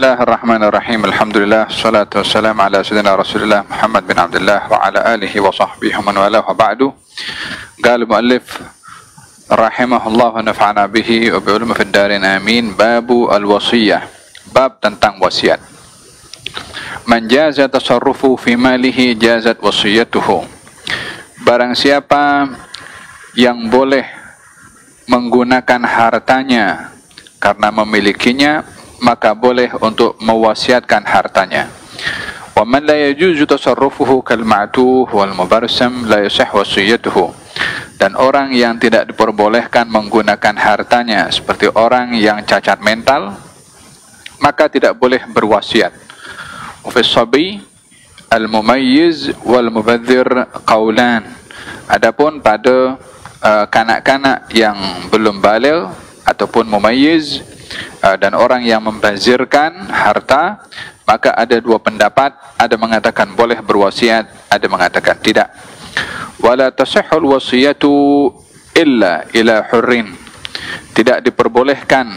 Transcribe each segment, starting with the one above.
Bismillahirrahmanirrahim. Alhamdulillah, salatu wassalam ala sayyidina Rasulullah Muhammad bin Abdullah wa ala alihi wa sahbihi wa man walah wa ba'du. Qala muallif rahimahullah wa nafa'ana bihi wa bi ulumi fid darin amin. Babu al-wasiyah. Bab tentang wasiat. Man jaza tasarrufu fi malihi jazat wasiyatuhu. Barang siapa yang boleh menggunakan hartanya karena memilikinya, maka boleh untuk mewasiatkan hartanya. Wa man la yajuzu tasarrufuhu kal ma'tuh wal mubarsam la yasih wasiyatuhu. Dan orang yang tidak diperbolehkan menggunakan hartanya seperti orang yang cacat mental, maka tidak boleh berwasiat. Wa fi sabi al mumayyiz wal mubadzir qaulan. Adapun pada kanak-kanak yang belum baligh ataupun mumayyiz dan orang yang membazirkan harta, maka ada dua pendapat. Ada mengatakan boleh berwasiat, ada mengatakan tidak. Wala tasihhul wasiyatu illa ila hurrin. Tidak diperbolehkan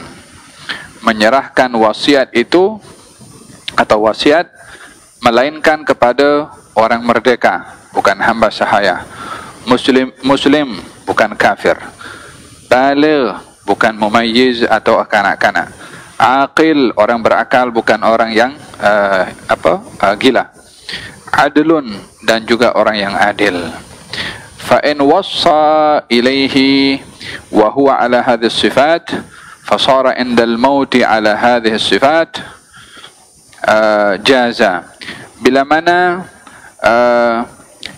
menyerahkan wasiat itu atau wasiat melainkan kepada orang merdeka, bukan hamba sahaya. Muslim bukan kafir. Baligh bukan mumayyiz atau kanak-kanak. Aqil orang berakal, bukan orang yang gila. Adlun dan juga orang yang adil. Fa in wassa ilaihi wa huwa ala hadhihi sifat fa sara indal mauti ala hadhihi sifat jaza. Bila mana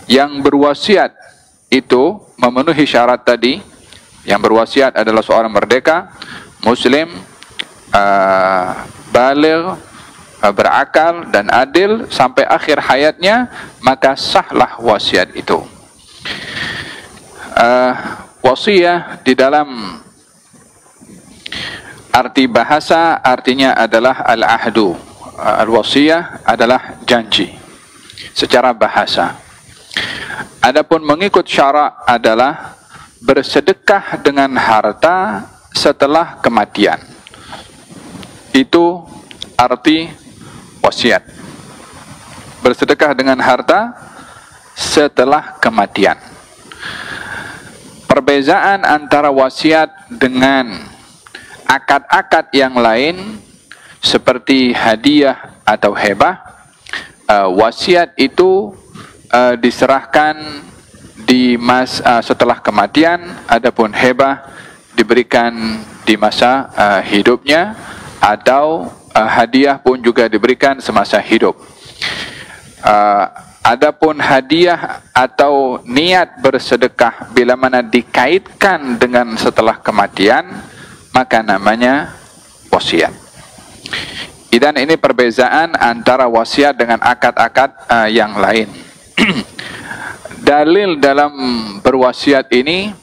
yang berwasiat itu memenuhi syarat tadi, yang berwasiat adalah seorang merdeka, muslim, baligh, berakal dan adil sampai akhir hayatnya, maka sahlah wasiat itu. Wasiyah di dalam arti bahasa artinya adalah al-ahdu. Al-wasiyah adalah janji secara bahasa. Adapun mengikut syarak adalah bersedekah dengan harta setelah kematian. Itu arti wasiat. Bersedekah dengan harta setelah kematian. Perbezaan antara wasiat dengan akad-akad yang lain seperti hadiah atau hebah, wasiat itu diserahkan di masa setelah kematian, adapun hebah diberikan di masa hidupnya, atau hadiah pun juga diberikan semasa hidup. Adapun hadiah atau niat bersedekah bila mana dikaitkan dengan setelah kematian, maka namanya wasiat. Dan ini perbezaan antara wasiat dengan akad-akad yang lain. Dalil dalam berwasiat ini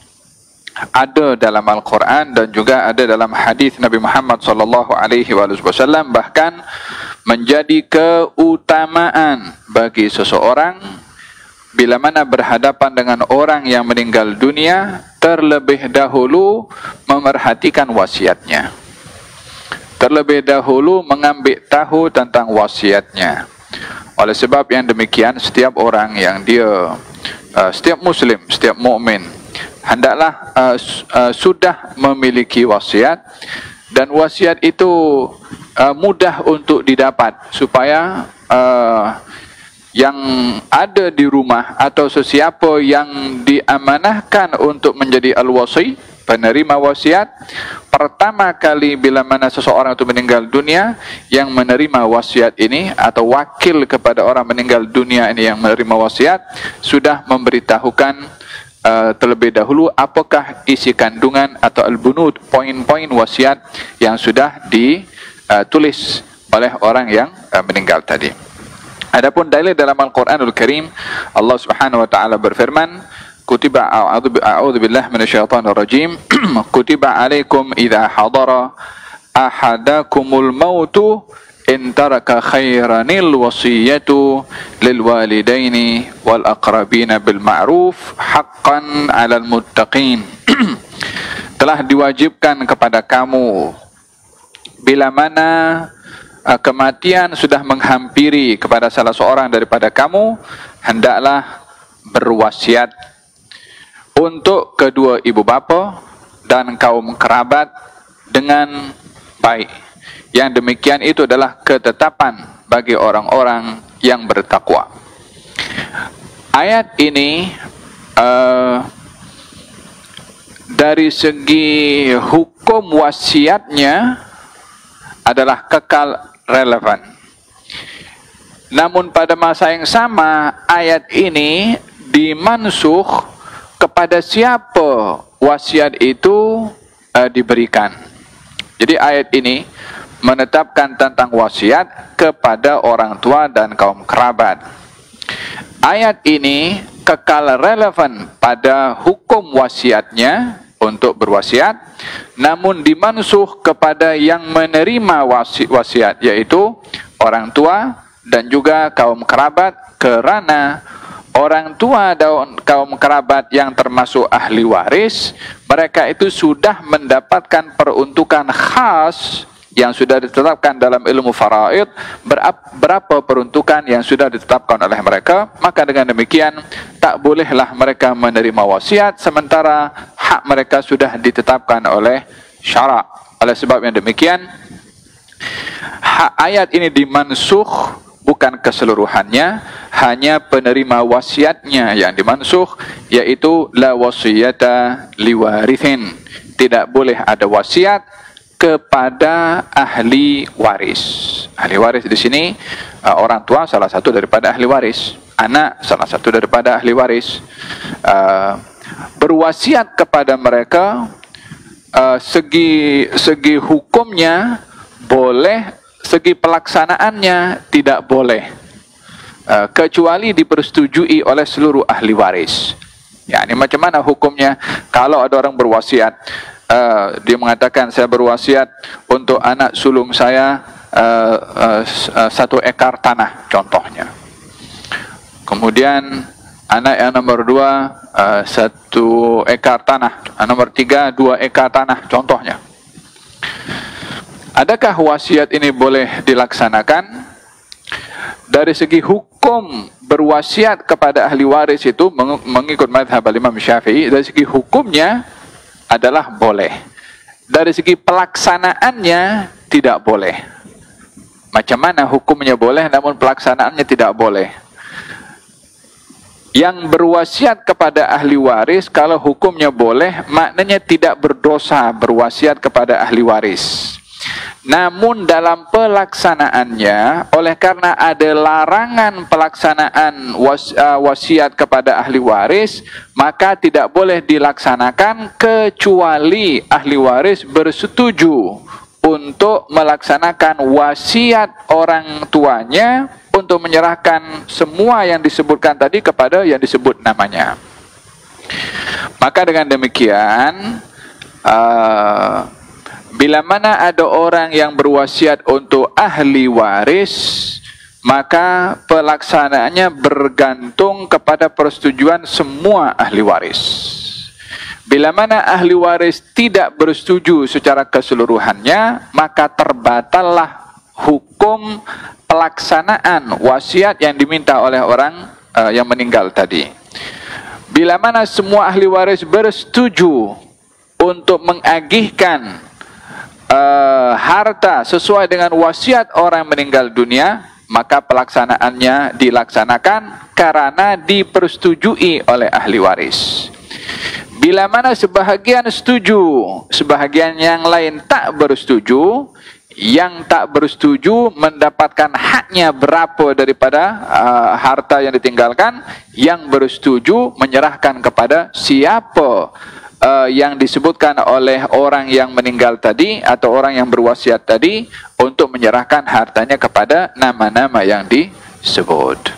ada dalam Al-Quran dan juga ada dalam hadis Nabi Muhammad SAW. Bahkan menjadi keutamaan bagi seseorang bila mana berhadapan dengan orang yang meninggal dunia, terlebih dahulu memerhatikan wasiatnya, terlebih dahulu mengambil tahu tentang wasiatnya. Oleh sebab yang demikian, setiap orang yang dia setiap muslim, setiap mukmin hendaklah sudah memiliki wasiat, dan wasiat itu mudah untuk didapat supaya yang ada di rumah atau sesiapa yang diamanahkan untuk menjadi al-wasi, penerima wasiat, pertama kali bila mana seseorang itu meninggal dunia, yang menerima wasiat ini atau wakil kepada orang meninggal dunia ini yang menerima wasiat sudah memberitahukan terlebih dahulu apakah isi kandungan atau al-bunud, poin-poin wasiat yang sudah ditulis oleh orang yang meninggal tadi. Adapun dalil dalam Al-Quranul Karim, Allah Subhanahu wa taala berfirman, kutiba a'udzu billahi minasyaitonir rajim, kutiba alaikum idza hadara ahadakumul mautu in taraka khairanil wasiyatu lil walidaini wal aqrabina bil ma'ruf haqqan 'alal muttaqin. Telah diwajibkan kepada kamu bila mana kematian sudah menghampiri kepada salah seorang daripada kamu, hendaklah berwasiat untuk kedua ibu bapa dan kaum kerabat dengan baik. Yang demikian itu adalah ketetapan bagi orang-orang yang bertakwa. Ayat ini dari segi hukum wasiatnya adalah kekal relevan. Namun pada masa yang sama ayat ini dimansuh kepada siapa wasiat itu diberikan. Jadi ayat ini menetapkan tentang wasiat kepada orang tua dan kaum kerabat. Ayat ini kekal relevan pada hukum wasiatnya untuk berwasiat, namun dimansuh kepada yang menerima wasiat, yaitu orang tua dan juga kaum kerabat, karena orang tua dan kaum kerabat yang termasuk ahli waris, mereka itu sudah mendapatkan peruntukan khas yang sudah ditetapkan dalam ilmu faraid, berapa peruntukan yang sudah ditetapkan oleh mereka. Maka dengan demikian tak bolehlah mereka menerima wasiat sementara hak mereka sudah ditetapkan oleh syarak. Oleh sebab yang demikian, ayat ini dimansuh bukan keseluruhannya, hanya penerima wasiatnya yang dimansuh, yaitu la wasiyata liwarithin. Tidak boleh ada wasiat kepada ahli waris. Ahli waris di sini orang tua salah satu daripada ahli waris, anak salah satu daripada ahli waris. Berwasiat kepada mereka segi hukumnya boleh, segi pelaksanaannya tidak boleh, kecuali dipersetujui oleh seluruh ahli waris. Ya, ini macam mana hukumnya? Kalau ada orang berwasiat, dia mengatakan saya berwasiat untuk anak sulung saya 1 ekar tanah contohnya. Kemudian anak yang nomor 2 1 ekar tanah, nomor 3 2 ekar tanah contohnya. Adakah wasiat ini boleh dilaksanakan? Dari segi hukum berwasiat kepada ahli waris itu mengikut mazhab Imam Syafi'i, dari segi hukumnya adalah boleh. Dari segi pelaksanaannya tidak boleh. Macam mana hukumnya boleh namun pelaksanaannya tidak boleh? Yang berwasiat kepada ahli waris kalau hukumnya boleh, maknanya tidak berdosa berwasiat kepada ahli waris. Namun dalam pelaksanaannya, oleh karena ada larangan pelaksanaan wasiat kepada ahli waris, maka tidak boleh dilaksanakan kecuali ahli waris bersetuju untuk melaksanakan wasiat orang tuanya untuk menyerahkan semua yang disebutkan tadi kepada yang disebut namanya. Maka dengan demikian, bila mana ada orang yang berwasiat untuk ahli waris, maka pelaksanaannya bergantung kepada persetujuan semua ahli waris. Bila mana ahli waris tidak bersetuju secara keseluruhannya, maka terbatallah hukum pelaksanaan wasiat yang diminta oleh orang yang meninggal tadi. Bila mana semua ahli waris bersetuju untuk mengagihkan harta sesuai dengan wasiat orang meninggal dunia, maka pelaksanaannya dilaksanakan karena dipersetujui oleh ahli waris. Bila mana sebahagian setuju, sebahagian yang lain tak bersetuju, yang tak bersetuju mendapatkan haknya berapa daripada harta yang ditinggalkan, yang bersetuju menyerahkan kepada siapa yang disebutkan oleh orang yang meninggal tadi atau orang yang berwasiat tadi untuk menyerahkan hartanya kepada nama-nama yang disebut.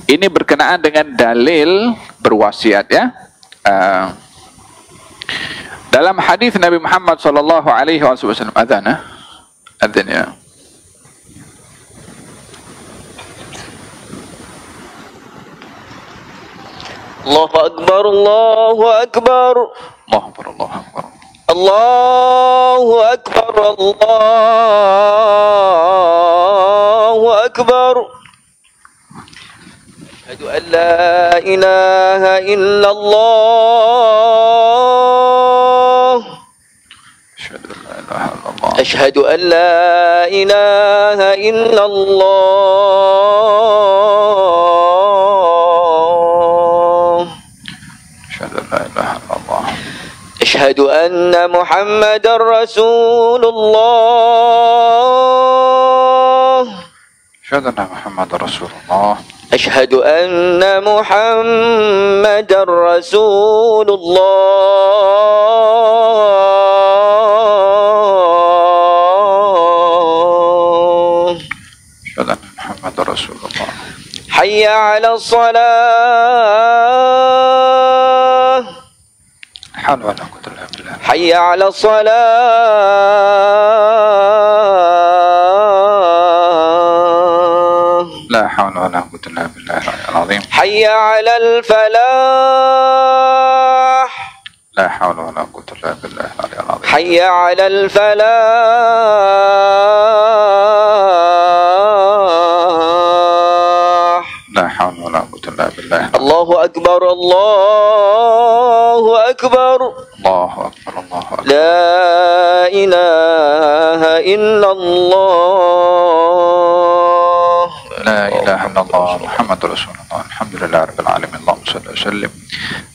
Ini berkenaan dengan dalil berwasiat, ya. Dalam hadis Nabi Muhammad sallallahu alaihi wasallam adzan ya. Allahu akbar, Allahu akbar. Allahu akbar, Allahu akbar. Allahu akbar, لا إله إلا الله أشهد أن لا إله إلا الله أشهد أن محمد رسول الله أشهد أن محمد رسول الله أشهد أن محمد رسول الله أشهد أن محمد رسول الله حي على الصلاة حول ولا قوة إلا بالله حي على الصلاة لا حول ولا قوة إلا بالله العظيم حي على الفلاح لا حول ولا قوة إلا بالله العظيم حي على الفلاح لا حول ولا قوة إلا بالله الله أكبر الله أكبر الله أكبر الله أكبر لا إله إلا الله لا إله إلا الله محمد رسول الله الحمد لله رب العالمين اللهم صل وسلم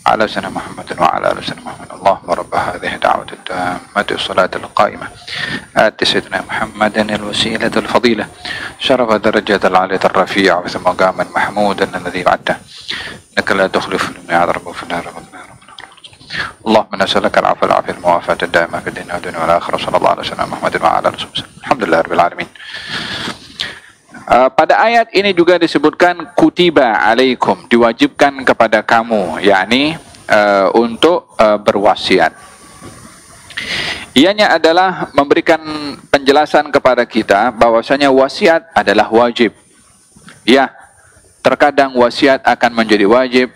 على سيدنا محمد وعلى آل سيدنا محمد اللهم رب هذه الدعوة التامة الصلاة القائمة آت سيدنا محمد الوسيلة الفضيلة شرف درجة العالية الرفيع وثم مقاما محمودا الذي وعدته إنك لا تخلف الميعاد رب في النار اللهم نسألك العفو والعافية الموافاة الدائمة في الدنيا والدنيا والآخرة صلى الله عليه وسلم محمد وعلى آله وسلم الحمد لله رب العالمين. Pada ayat ini juga disebutkan kutiba alaikum, diwajibkan kepada kamu, yakni untuk berwasiat. Ianya adalah memberikan penjelasan kepada kita bahwasanya wasiat adalah wajib. Ya, terkadang wasiat akan menjadi wajib,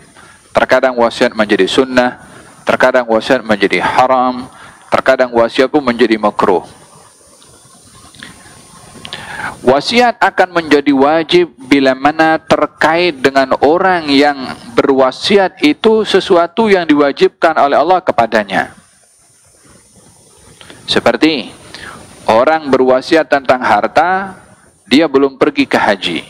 terkadang wasiat menjadi sunnah, terkadang wasiat menjadi haram, terkadang wasiat pun menjadi makruh. Wasiat akan menjadi wajib bila mana terkait dengan orang yang berwasiat itu sesuatu yang diwajibkan oleh Allah kepadanya. Seperti orang berwasiat tentang harta, dia belum pergi ke haji.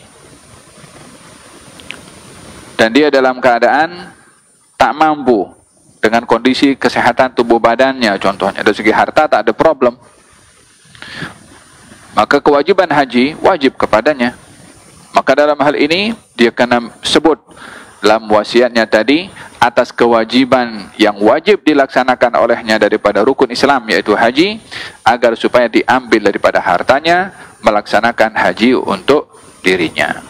Dan dia dalam keadaan tak mampu dengan kondisi kesehatan tubuh badannya, contohnya dari segi harta tak ada problem, maka kewajiban haji wajib kepadanya. Maka dalam hal ini dia kena sebut dalam wasiatnya tadi atas kewajiban yang wajib dilaksanakan olehnya daripada rukun Islam, yaitu haji, agar supaya diambil daripada hartanya melaksanakan haji untuk dirinya.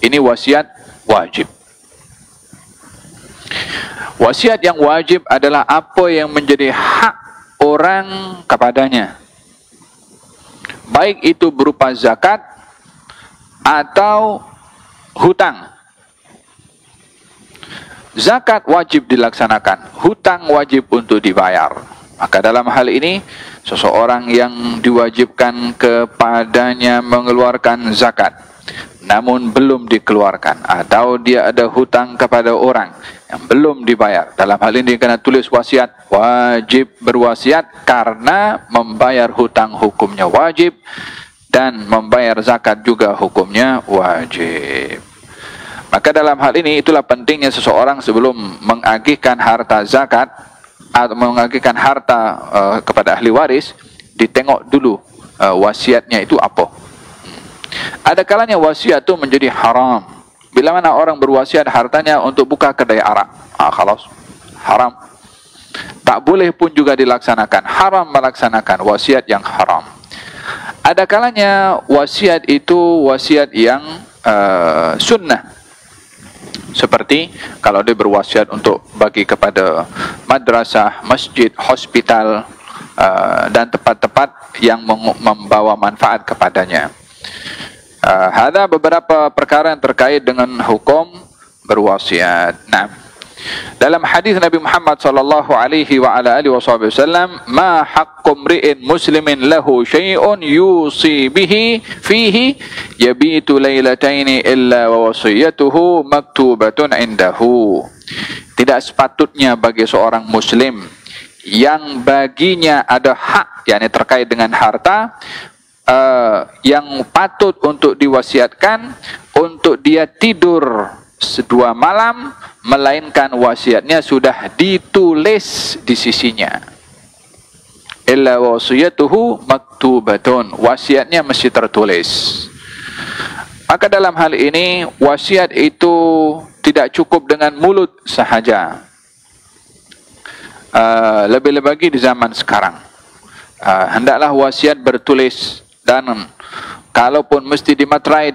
Ini wasiat wajib. Wasiat yang wajib adalah apa yang menjadi hak orang kepadanya, baik itu berupa zakat atau hutang. Zakat wajib dilaksanakan, hutang wajib untuk dibayar. Maka dalam hal ini, seseorang yang diwajibkan kepadanya mengeluarkan zakat, namun belum dikeluarkan, atau dia ada hutang kepada orang yang belum dibayar, dalam hal ini kena tulis wasiat, wajib berwasiat karena membayar hutang hukumnya wajib dan membayar zakat juga hukumnya wajib. Maka dalam hal ini itulah pentingnya seseorang sebelum mengagihkan harta zakat atau mengagihkan harta kepada ahli waris, ditengok dulu wasiatnya itu apa. Ada kalanya wasiat itu menjadi haram. Bila mana orang berwasiat hartanya untuk buka kedai arak, khalas, haram. Tak boleh pun juga dilaksanakan, haram melaksanakan wasiat yang haram. Ada kalanya wasiat itu wasiat yang sunnah. Seperti kalau dia berwasiat untuk bagi kepada madrasah, masjid, hospital, dan tempat-tempat yang membawa manfaat kepadanya. Ada beberapa perkara yang terkait dengan hukum berwasiat. Nah, Dalam hadis Nabi Muhammad sallallahu alaihi wa ala alihi wasallam, "Ma haqqu mri'in muslimin lahu syai'un yusi bihi fihi yabitu lailataini illa wa wasiyatuhu maktubatun indahu." Tidak sepatutnya bagi seorang muslim yang baginya ada hak, yakni terkait dengan harta, yang patut untuk diwasiatkan, untuk dia tidur sedua malam, melainkan wasiatnya sudah ditulis di sisinya. Illa wasiyatuhu maktubatun, wasiatnya mesti tertulis. Maka dalam hal ini wasiat itu tidak cukup dengan mulut sahaja. Lebih-lebih lagi di zaman sekarang, hendaklah wasiat bertulis, dan kalaupun mesti dimeterai,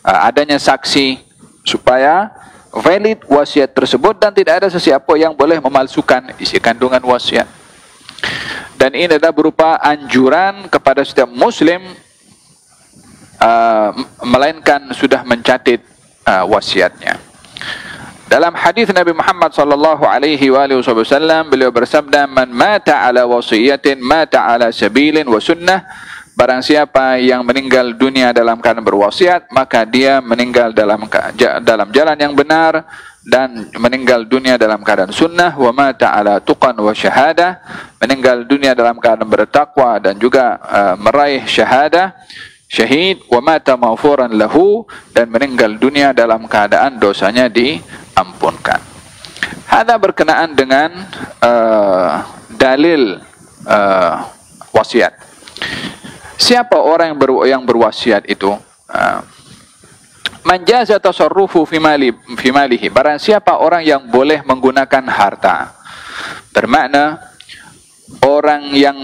adanya saksi supaya valid wasiat tersebut, dan tidak ada sesiapa yang boleh memalsukan isi kandungan wasiat. Dan ini adalah berupa anjuran kepada setiap muslim, melainkan sudah mencatat wasiatnya. Dalam hadis Nabi Muhammad sallallahu alaihi wasallam, beliau bersabda, "Man mata ala wasiyatin mata ala sabilin wa sunnah." Barang siapa yang meninggal dunia dalam keadaan berwasiat, maka dia meninggal dalam jalan yang benar dan meninggal dunia dalam keadaan sunnah. Wa mata ala tuqan wa syahadah, meninggal dunia dalam keadaan bertakwa dan juga meraih syahadah, syahid. Wa mata maghfuran lahu, dan meninggal dunia dalam keadaan dosanya diampunkan. Hada berkenaan dengan dalil wasiat. Siapa orang yang berwasiat itu? Man jaza tasarrufu fi malihi, barang siapa orang yang boleh menggunakan harta. Bermakna orang yang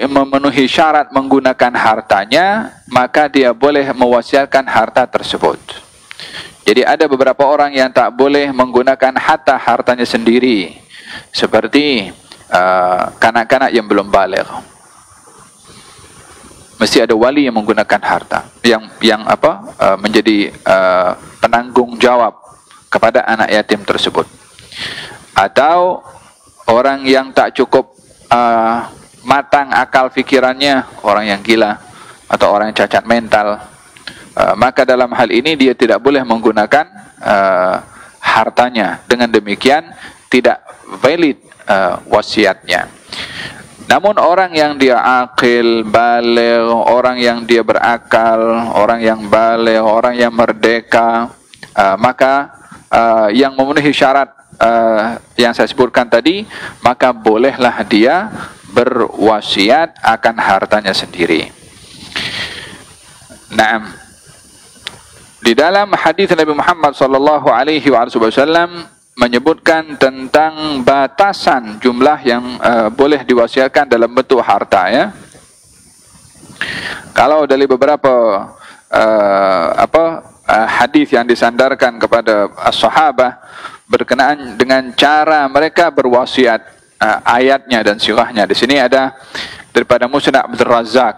memenuhi syarat menggunakan hartanya, maka dia boleh mewasiatkan harta tersebut. Jadi ada beberapa orang yang tak boleh menggunakan hartanya sendiri, seperti kanak-kanak yang belum baligh. Mesti ada wali yang menggunakan harta, yang menjadi penanggung jawab kepada anak yatim tersebut. Atau orang yang tak cukup matang akal fikirannya, orang yang gila atau orang yang cacat mental, maka dalam hal ini dia tidak boleh menggunakan hartanya. Dengan demikian tidak valid wasiatnya. Namun orang yang dia akil, baligh, orang yang dia berakal, orang yang baligh, orang yang merdeka, maka yang memenuhi syarat yang saya sebutkan tadi, maka bolehlah dia berwasiat akan hartanya sendiri. Naam. Di dalam hadis Nabi Muhammad sallallahu alaihi wasallam menyebutkan tentang batasan jumlah yang boleh diwasiatkan dalam bentuk harta, ya. Kalau dari beberapa hadis yang disandarkan kepada as-sahabah berkenaan dengan cara mereka berwasiat, ayatnya dan sirahnya. Di sini ada daripada Musnad Abdul Razzaq,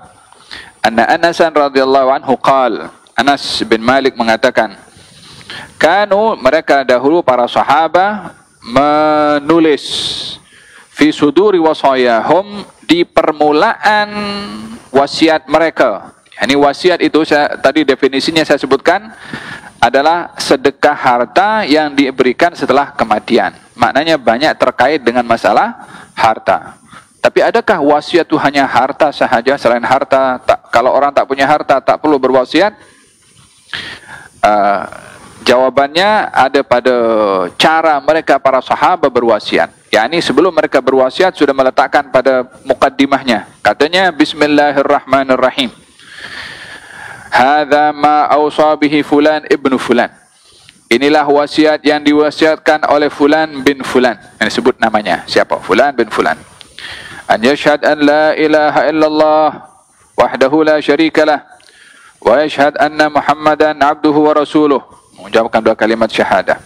anna Anasan radhiyallahu anhu qala, Anas bin Malik mengatakan, mereka dahulu para sahabat menulis fi suduri wasayahum, di permulaan wasiat mereka. Ini wasiat itu tadi definisinya saya sebutkan adalah sedekah harta yang diberikan setelah kematian. Maknanya banyak terkait dengan masalah harta. Tapi adakah wasiat itu hanya harta sahaja? Selain harta, kalau orang tak punya harta tak perlu berwasiat? Jawabannya ada pada cara mereka para sahabat berwasiat. yakni sebelum mereka berwasiat sudah meletakkan pada mukaddimahnya. Katanya Bismillahirrahmanirrahim. Hadza ma awsa bihi fulan ibnu fulan. Inilah wasiat yang diwasiatkan oleh fulan bin fulan. Yang disebut namanya siapa? Fulan bin fulan. An yashhad an la ilaha illallah wahdahu la syarikalah wa yashhad anna Muhammadan abduhu wa rasuluh. Mengucapkan dua kalimat syahadah.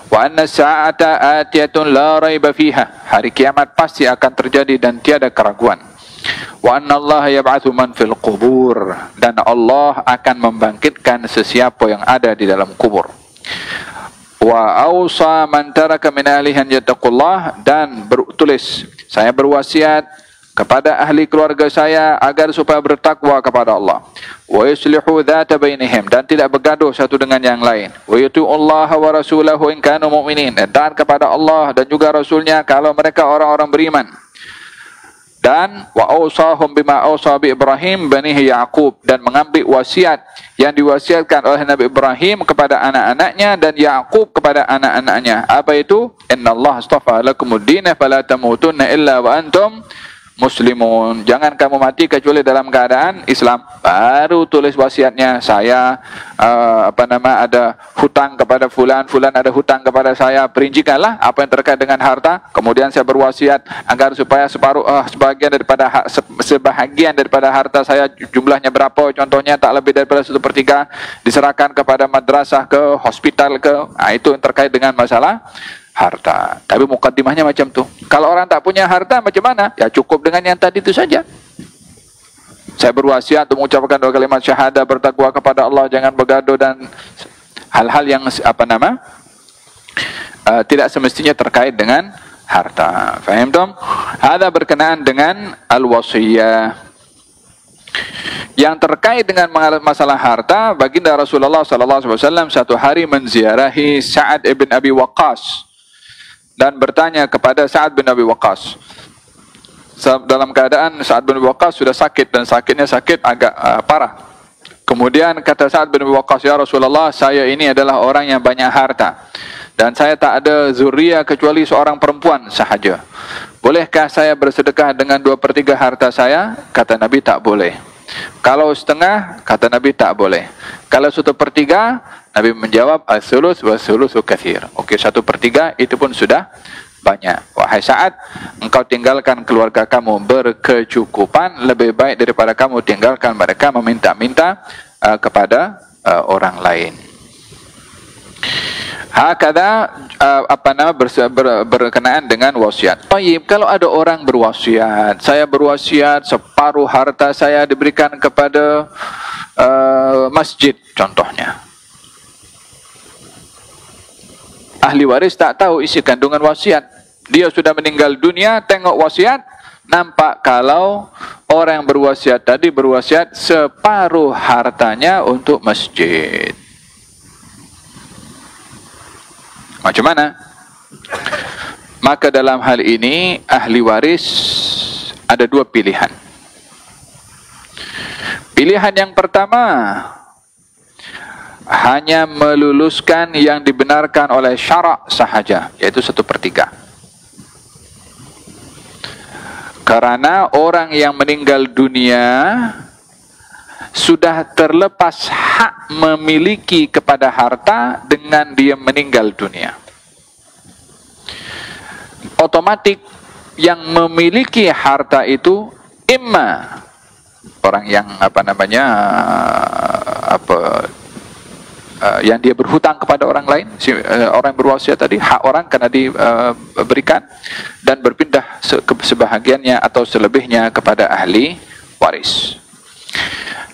Wa anna sa'ata atiyatun la raiba fiha. Hari kiamat pasti akan terjadi dan tiada keraguan. Wa anna Allah yab'atsu man fil qubur. Dan Allah akan membangkitkan sesiapa yang ada di dalam kubur. wa awsa man taraka min ahlihi an yattaqullah, dan bertulis saya berwasiat kepada ahli keluarga saya agar supaya bertakwa kepada Allah, wa yuslihu dzata bainihim, dan tidak bergaduh satu dengan yang lain, wa yuti'ullaha wa rasulahu in kanu mu'minin, dan taat kepada Allah dan juga Rasulnya kalau mereka orang-orang beriman. Dan wa awsahum bima awsa bi Ibrahim banihi Yaqub, dan mengambil wasiat yang diwasiatkan oleh Nabi Ibrahim kepada anak-anaknya dan Yaqub kepada anak-anaknya. Apa itu? Innallaha astafa lakumuddin fala tamutunna illa wa antum muslimun. Jangan kamu mati kecuali dalam keadaan Islam. Baru tulis wasiatnya, saya ada hutang kepada fulan, fulan ada hutang kepada saya, perincikanlah apa yang terkait dengan harta. Kemudian saya berwasiat agar supaya sebahagian daripada harta saya, jumlahnya berapa, contohnya tak lebih daripada 1/3 diserahkan kepada madrasah, ke hospital, itu yang terkait dengan masalah harta. Tapi mukaddimahnya macam tu. Kalau orang tak punya harta macam mana? Ya cukup dengan yang tadi itu saja. Saya berwasiat untuk mengucapkan 2 kalimat syahadah, bertakwa kepada Allah, jangan bergaduh, dan hal-hal yang tidak semestinya terkait dengan harta. Faham tom? Ada berkenaan dengan al-wasiyah. Yang terkait dengan masalah harta, baginda Rasulullah SAW satu hari menziarahi Sa'ad ibn Abi Waqqas dan bertanya kepada Sa'ad bin Abi Waqqas dalam keadaan Sa'ad bin Abi Waqqas sudah sakit, dan sakitnya sakit agak parah. Kemudian kata Sa'ad bin Abi Waqqas, ya Rasulullah, saya ini adalah orang yang banyak harta dan saya tak ada zuriya kecuali seorang perempuan sahaja. Bolehkah saya bersedekah dengan 2/3 harta saya? Kata Nabi, tak boleh. Kalau setengah, kata Nabi, tak boleh. Kalau 1/3, Nabi menjawab, as-sulus wa sulusu katsir. Okey, 1/3 itu pun sudah banyak. Wahai Sa'ad, engkau tinggalkan keluarga kamu berkecukupan, lebih baik daripada kamu tinggalkan mereka meminta-minta kepada orang lain. Hakada berkenaan dengan wasiat. Baik, kalau ada orang berwasiat, saya berwasiat separuh harta saya diberikan kepada masjid contohnya. Ahli waris tak tahu isi kandungan wasiat. Dia sudah meninggal dunia, tengok wasiat, nampak kalau orang yang berwasiat tadi berwasiat separuh hartanya untuk masjid. Macam mana? Maka dalam hal ini ahli waris ada 2 pilihan. Pilihan yang pertama, hanya meluluskan yang dibenarkan oleh syarak sahaja, yaitu 1/3. Karena orang yang meninggal dunia sudah terlepas hak memiliki kepada harta dengan dia meninggal dunia. Otomatik yang memiliki harta itu imma orang yang yang dia berhutang kepada orang lain, orang yang berwasiat tadi, hak orang karena diberikan, dan berpindah sebahagiannya atau selebihnya kepada ahli waris.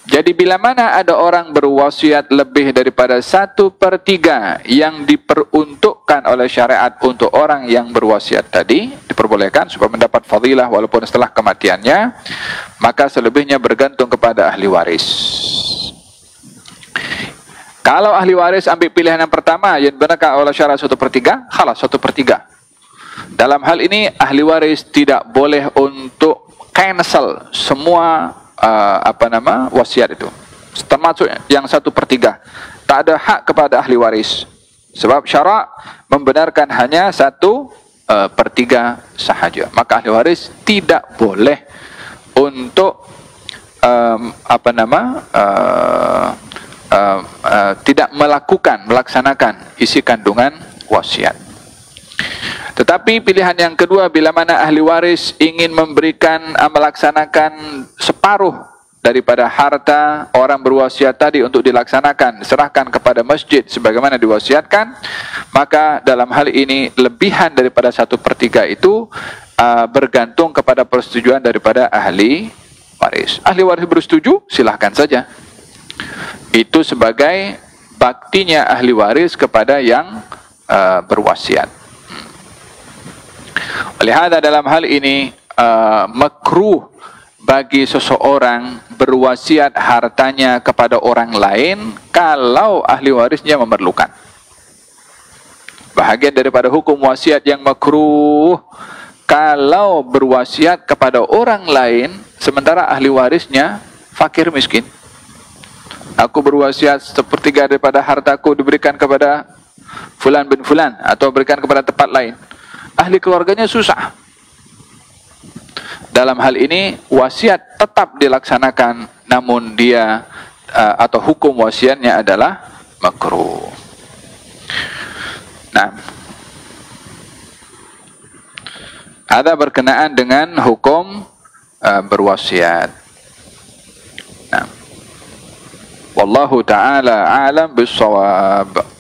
Jadi bila mana ada orang berwasiat lebih daripada 1/3 yang diperuntukkan oleh syariat untuk orang yang berwasiat tadi, diperbolehkan supaya mendapat fadilah walaupun setelah kematiannya, maka selebihnya bergantung kepada ahli waris. Kalau ahli waris ambil pilihan yang pertama yang dibenarkan oleh syariat 1/3, khalas 1/3. Dalam hal ini ahli waris tidak boleh untuk cancel semua wasiat itu, termasuk yang 1/3. Tak ada hak kepada ahli waris, sebab syarak membenarkan hanya 1/3 sahaja. Maka ahli waris tidak boleh untuk tidak melaksanakan isi kandungan wasiat. Tetapi pilihan yang kedua, bila mana ahli waris ingin melaksanakan separuh daripada harta orang berwasiat tadi untuk dilaksanakan, serahkan kepada masjid sebagaimana diwasiatkan, maka dalam hal ini lebihan daripada 1/3 itu bergantung kepada persetujuan daripada ahli waris. Ahli waris bersetuju, silahkan saja. Itu sebagai baktinya ahli waris kepada yang berwasiat. Oleh hada dalam hal ini makruh bagi seseorang berwasiat hartanya kepada orang lain kalau ahli warisnya memerlukan. Bahagian daripada hukum wasiat yang makruh kalau berwasiat kepada orang lain sementara ahli warisnya fakir miskin. Aku berwasiat sepertiga daripada hartaku diberikan kepada fulan bin fulan atau berikan kepada tempat lain. Ahli keluarganya susah. Dalam hal ini wasiat tetap dilaksanakan, namun dia atau hukum wasiatnya adalah makruh. Nah, ada berkenaan dengan hukum berwasiat. Nah, wallahu taala a'lam bis-shawab.